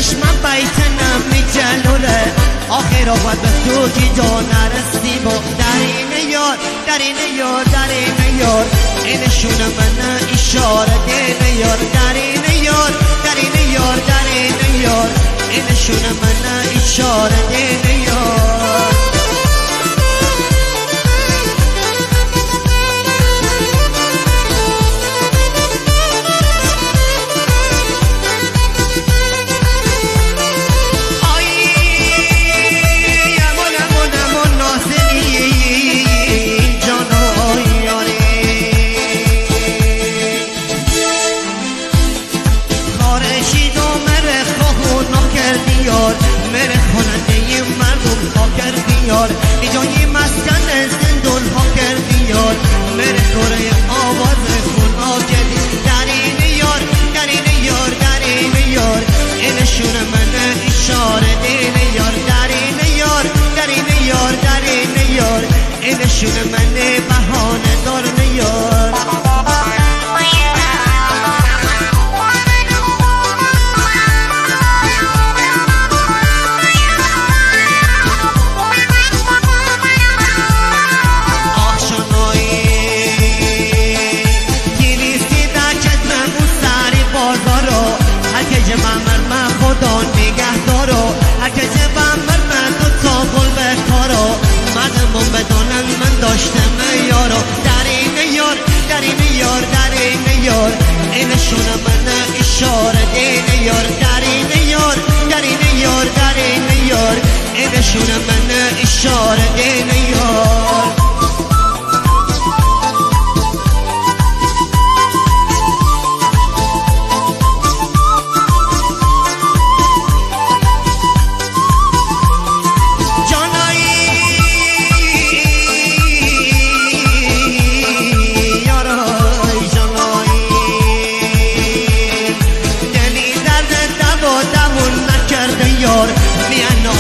چشمم بیتنم میجلوله آخر آفت به تو که جا نرسی با درین یار درین یار درین یار اینشون من اشاره دین یار درین یار درین یار درین یار اینشون من اشاره دین یار میره خونده مردم ها کردی یار ایجای مسکن زندون ها کردی یار میره کره آواز خون ها کردی درین یار درین یار درین یار اینشون من اشاره دین یار درین یار درین یار درین یار اینشون من بهانه دارن یار خدا نگه دارو هرکه جبم من دو تا گل به کارو مردمون بدانن من داشتم یارو درین یار درین یار درین یار اینشون من اشاره دین یار درین یار درین یار درین یار اینشون من اشاره دین یار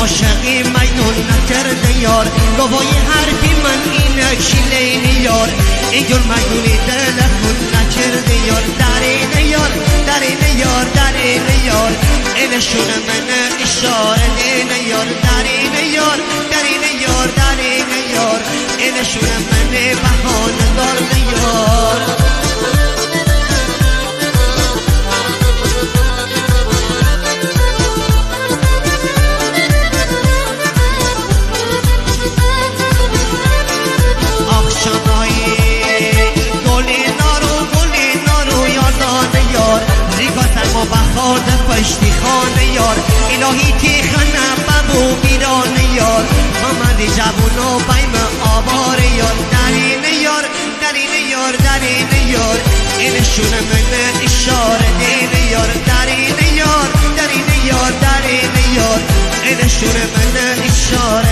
عاشقی میدون نکرده یار گوای حرفی من اینه شیلین یار اینجور میدونی دل خود نکرده یار درین یار درین یار درین یار اینشون من اشاره دین یار درین یار درین یار درین یار اینشون من بهانه دارن یار بخواد پشتی خانه یار الهی تی خنم ببو بیران یار محمد جوونو بیم آبار یار درین یار درین یار درین یار اینشون من اشاره دین یار درین یار درین یار درین یار اینشون من اشاره